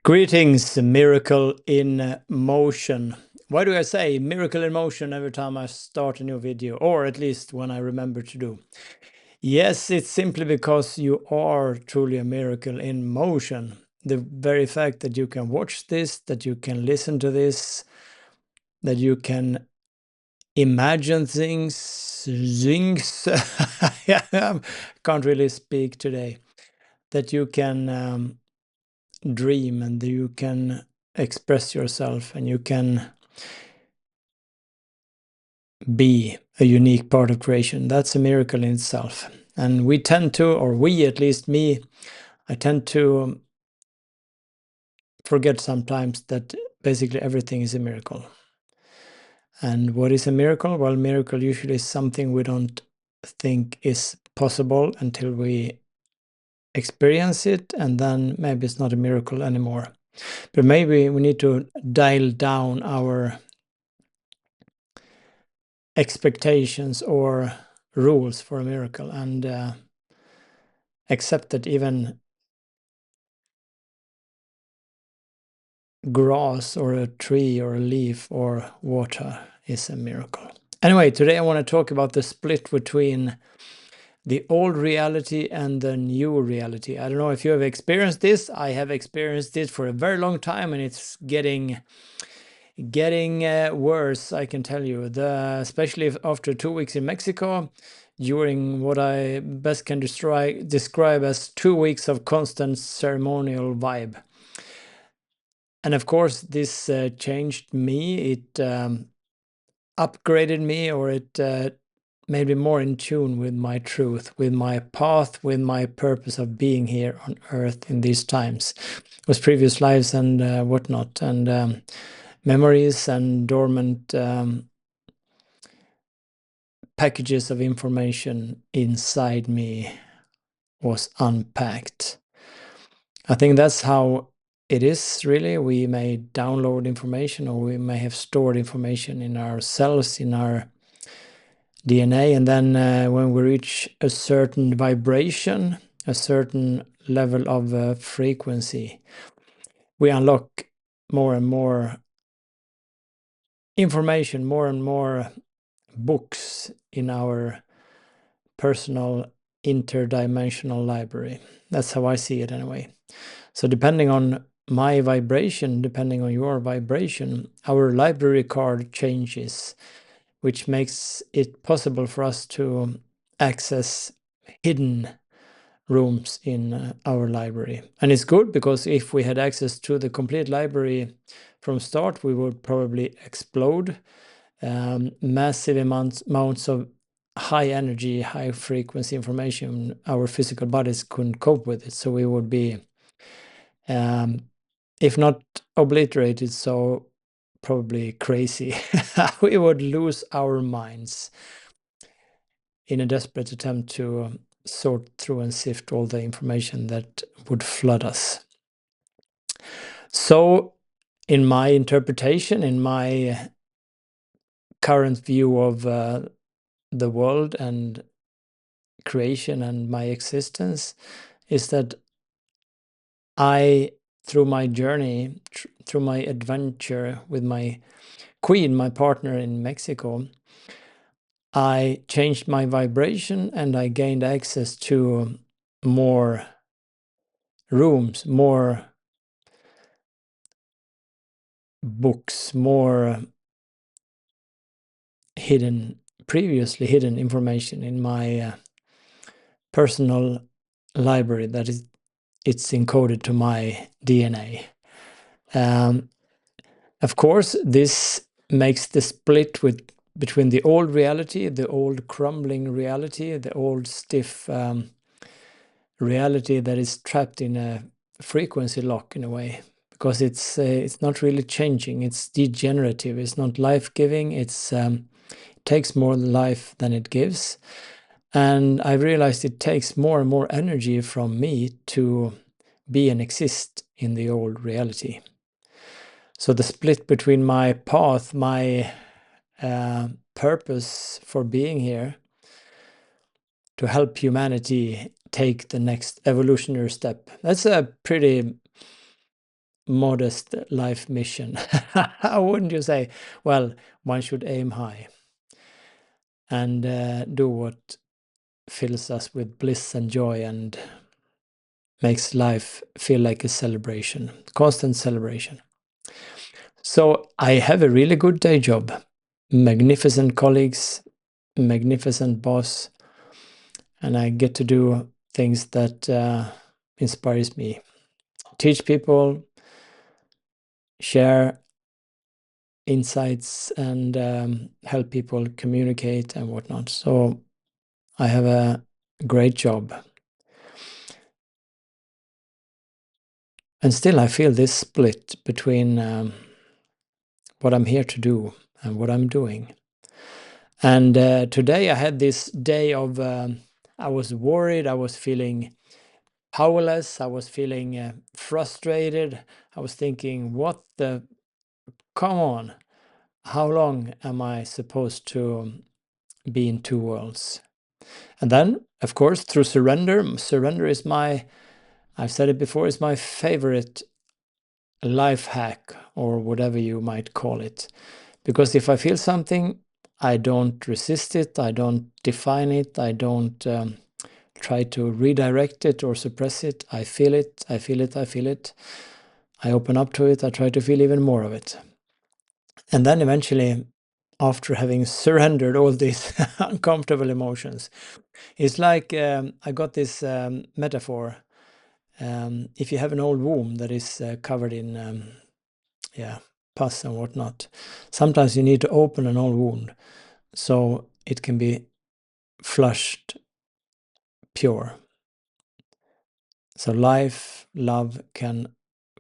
Greetings, miracle in motion. Why do I say miracle in motion every time I start a new video, or at least when I remember to do? Yes, it's simply because you are truly a miracle in motion. The very fact that you can watch this, that you can listen to this, that you can imagine things, I can't really speak today, that you can dream and you can express yourself and you can be a unique part of creation. That's a miracle in itself. And we tend to, or we, at least me, I tend to forget sometimes that basically everything is a miracle. And what is a miracle? Well, miracle usually is something we don't think is possible until we experience it, and then maybe it's not a miracle anymore. But maybe we need to dial down our expectations or rules for a miracle and accept that even grass or a tree or a leaf or water is a miracle. Anyway, today I want to talk about the split between the old reality and the new reality. I don't know if you have experienced this. I have experienced it for a very long time, and it's getting worse, I can tell you. Especially after 2 weeks in Mexico, during what I best can describe as 2 weeks of constant ceremonial vibe. And of course, this changed me. It upgraded me, or it made me more in tune with my truth, with my path, with my purpose of being here on earth in these times, with previous lives and whatnot, and memories and dormant packages of information inside me was unpacked. I think that's how it is, really. We may download information, or we may have stored information in our cells, in our DNA, and then when we reach a certain vibration, a certain level of frequency, we unlock more and more information, more and more books in our personal interdimensional library. That's how I see it anyway. So depending on my vibration, depending on your vibration, our library card changes, which makes it possible for us to access hidden rooms in our library. And it's good, because if we had access to the complete library from start, we would probably explode. Massive amounts of high energy, high frequency information, our physical bodies couldn't cope with it. So we would be, if not obliterated, so probably crazy. We would lose our minds in a desperate attempt to sort through and sift all the information that would flood us. So, in my interpretation, in my current view of the world and creation and my existence, is that I, through my journey, through my adventure with my queen, my partner in Mexico, I changed my vibration and I gained access to more rooms, more books, more previously hidden information in my personal library that it's encoded to my DNA. Of course, this makes the split between the old reality, the old crumbling reality, the old stiff reality that is trapped in a frequency lock in a way, because it's not really changing. It's degenerative. It's not life-giving. It takes more life than it gives. And I realized it takes more and more energy from me to be and exist in the old reality. So the split between my path, my purpose for being here, to help humanity take the next evolutionary step. That's a pretty modest life mission. How wouldn't you say? Well, one should aim high and do what fills us with bliss and joy and makes life feel like a celebration, constant celebration. So I have a really good day job, magnificent colleagues, magnificent boss, and I get to do things that inspires me. Teach people, share insights, and help people communicate and whatnot. So I have a great job. And still I feel this split between what I'm here to do and what I'm doing. And today I had this day of, I was worried, I was feeling powerless, I was feeling frustrated. I was thinking, come on, how long am I supposed to be in two worlds? And then, of course, through surrender is I've said it before, is my favorite life hack, or whatever you might call it. Because if I feel something, I don't resist it, I don't define it, I don't try to redirect it or suppress it. I feel it, I feel it, I feel it. I open up to it, I try to feel even more of it. And then eventually, after having surrendered all these uncomfortable emotions, it's like I got this metaphor. If you have an old wound that is covered in pus and whatnot, sometimes you need to open an old wound so it can be flushed pure. So love can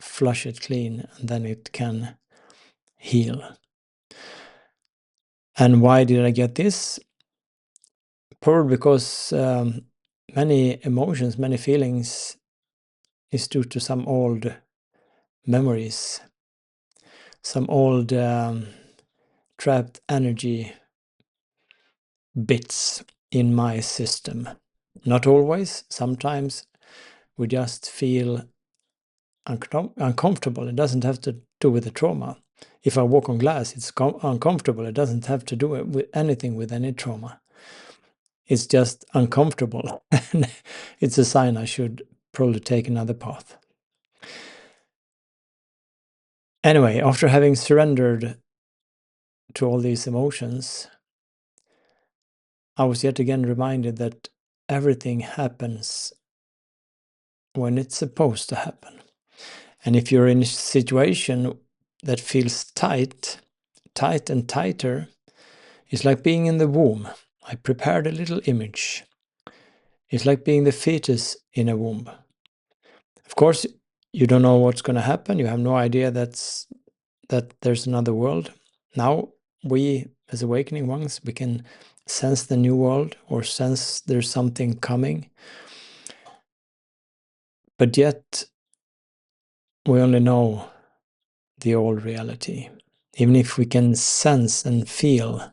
flush it clean, and then it can heal. And why did I get this? Probably because many emotions, many feelings is due to some old memories, some old trapped energy bits in my system. Not always, sometimes we just feel uncomfortable. It doesn't have to do with the trauma. If I walk on glass, it's uncomfortable. It doesn't have to do with anything with any trauma. It's just uncomfortable. It's a sign I should probably take another path. Anyway, after having surrendered to all these emotions, I was yet again reminded that everything happens when it's supposed to happen. And if you're in a situation that feels tight and tighter, it's like being in the womb. I prepared a little image. It's like being the fetus in a womb. Of course, you don't know what's going to happen. You have no idea that there's another world. Now, we as awakening ones, we can sense the new world or sense there's something coming. But yet, we only know the old reality, even if we can sense and feel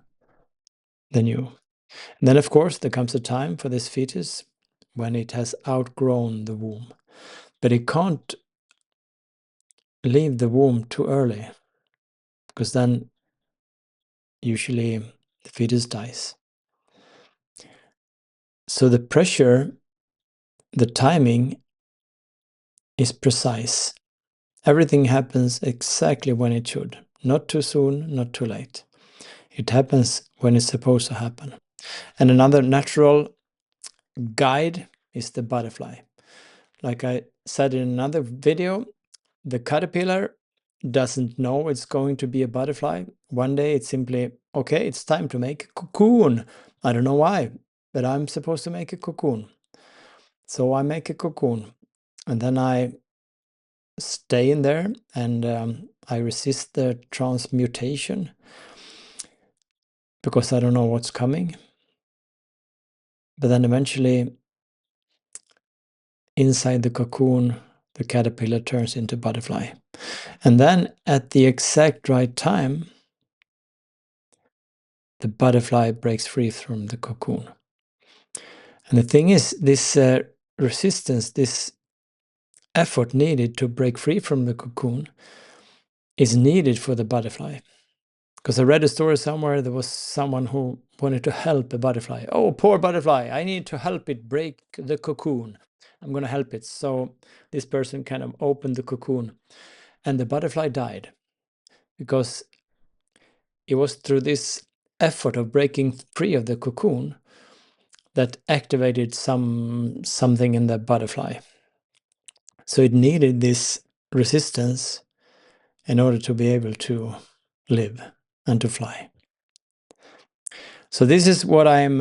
the new. And then, of course, there comes a time for this fetus when it has outgrown the womb. But it can't leave the womb too early, because then usually the fetus dies. So the pressure, the timing is precise. Everything happens exactly when it should. Not too soon, not too late. It happens when it's supposed to happen. And another natural guide is the butterfly. Like I said in another video, the caterpillar doesn't know it's going to be a butterfly. One day it's simply, okay, it's time to make a cocoon. I don't know why, but I'm supposed to make a cocoon. So I make a cocoon, and then I stay in there, and I resist the transmutation because I don't know what's coming. But then eventually, inside the cocoon, the caterpillar turns into butterfly. And then at the exact right time, the butterfly breaks free from the cocoon. And the thing is, this resistance, this effort needed to break free from the cocoon is needed for the butterfly. Because I read a story somewhere, there was someone who wanted to help a butterfly. Oh, poor butterfly, I need to help it break the cocoon. I'm going to help it. So this person kind of opened the cocoon and the butterfly died because it was through this effort of breaking free of the cocoon that activated something in the butterfly. So it needed this resistance in order to be able to live and to fly. So this is what I'm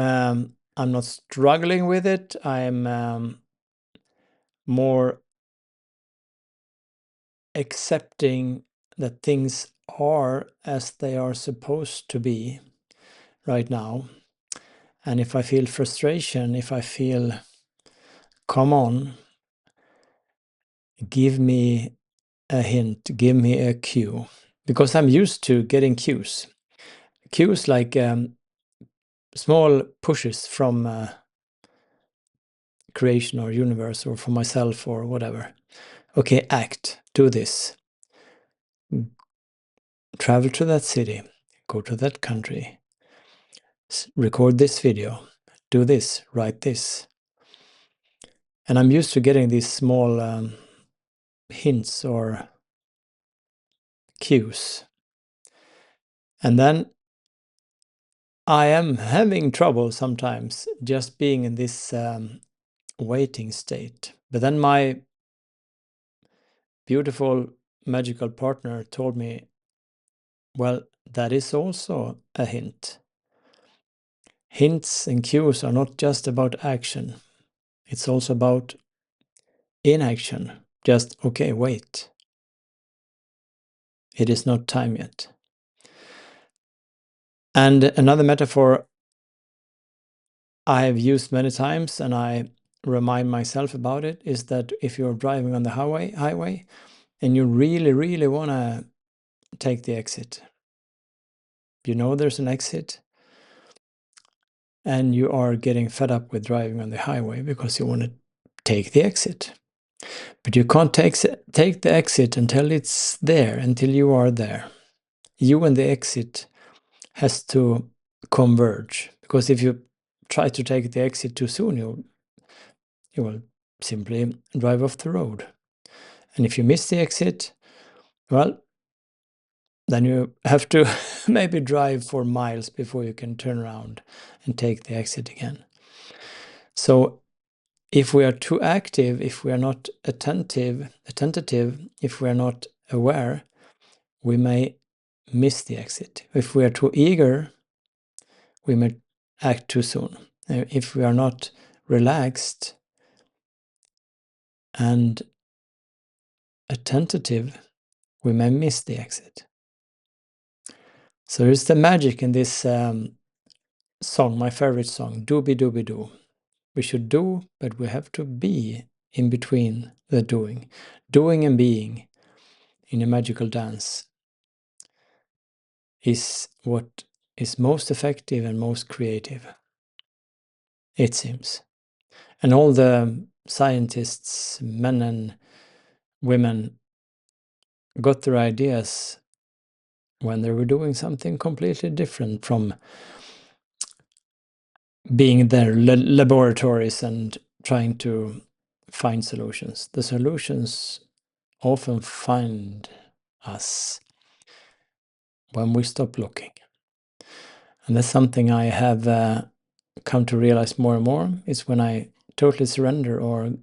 not struggling with it. I'm more accepting that things are as they are supposed to be right now. And if I feel frustration, if I feel, come on, give me a hint, give me a cue. Because I'm used to getting cues. Cues like small pushes from creation or universe or from myself or whatever. Okay, act, do this. Travel to that city, go to that country, record this video, do this, write this. And I'm used to getting these small hints or cues. And then I am having trouble sometimes just being in this waiting state. But then my beautiful magical partner told me, well, that is also a hint. Hints and cues are not just about action. It's also about inaction. Just, okay, wait. It is not time yet. And another metaphor I have used many times, and I remind myself about it, is that if you're driving on the highway, and you really, really want to take the exit, you know there's an exit, and you are getting fed up with driving on the highway because you want to take the exit. But you can't take the exit until it's there, until you are there. You and the exit has to converge, because if you try to take the exit too soon, you will simply drive off the road. And if you miss the exit, well, then you have to maybe drive for miles before you can turn around and take the exit again. So if we are too active, if we are not attentive, if we are not aware, we may miss the exit. If we are too eager, we may act too soon. If we are not relaxed and attentive, we may miss the exit. So there's the magic in this song, my favorite song, Dooby Dooby Doo. We should do, but we have to be in between the doing. Doing and being in a magical dance is what is most effective and most creative, it seems. And all the scientists, men and women, got their ideas when they were doing something completely different from being in their laboratories and trying to find solutions. The solutions often find us when we stop looking. And that's something I have come to realize more and more, is when I totally surrender or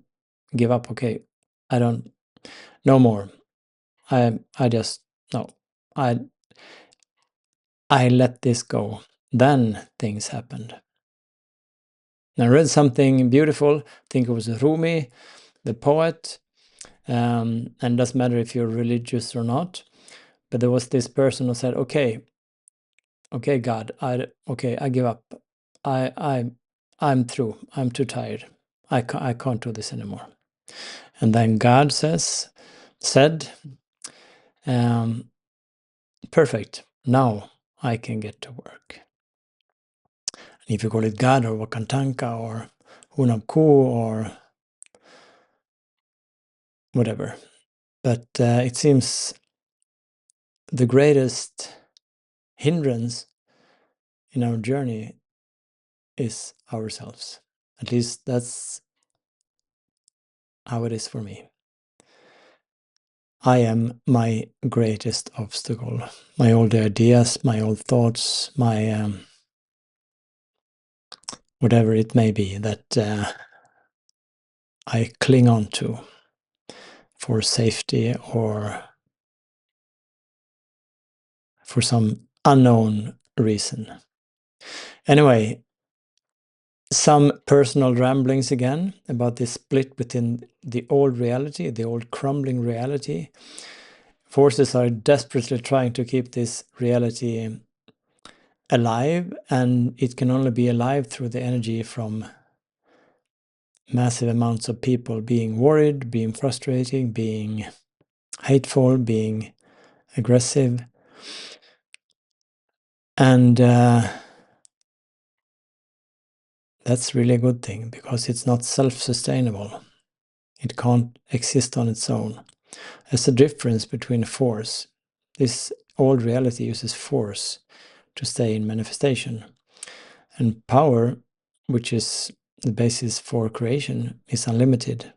give up. Okay, I don't, no more. I just, no, I let this go. Then things happened. And I read something beautiful. I think it was Rumi, the poet. And it doesn't matter if you're religious or not. But there was this person who said, okay, God, I give up. I'm through. I'm too tired. I can't do this anymore. And then God said, perfect. Now I can get to work. And if you call it God or Wakantanka or Hunabku or whatever. But it seems the greatest hindrance in our journey is ourselves. At least that's how it is for me. I am my greatest obstacle. My old ideas, my old thoughts, my whatever it may be that I cling on to for safety or for some unknown reason. Anyway, some personal ramblings again about this split between the old reality, the old crumbling reality. Forces are desperately trying to keep this reality alive, and it can only be alive through the energy from massive amounts of people being worried, being frustrating, being hateful, being aggressive. And that's really a good thing, because it's not self-sustainable. It can't exist on its own. There's a difference between force. This old reality uses force to stay in manifestation. And power, which is the basis for creation, is unlimited.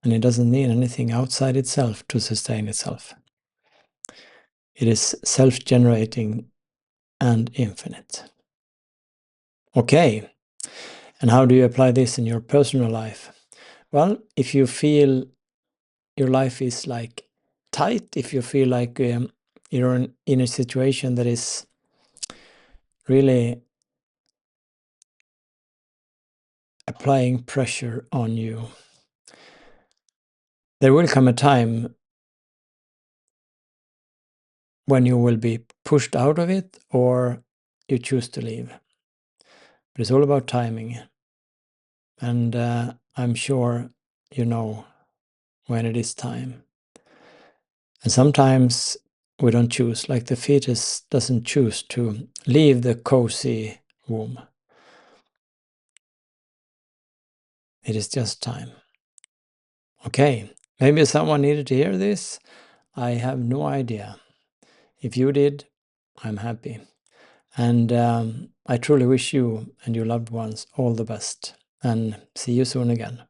And it doesn't need anything outside itself to sustain itself. It is self-generating and infinite. Okay, and how do you apply this in your personal life? Well, if you feel your life is like tight, if you feel like you're in a situation that is really applying pressure on you, there will come a time when you will be pushed out of it or you choose to leave. But it's all about timing. And I'm sure you know when it is time. And sometimes we don't choose, like the fetus doesn't choose to leave the cozy womb. It is just time. Okay, maybe someone needed to hear this. I have no idea. If you did, I'm happy. And I truly wish you and your loved ones all the best. And see you soon again.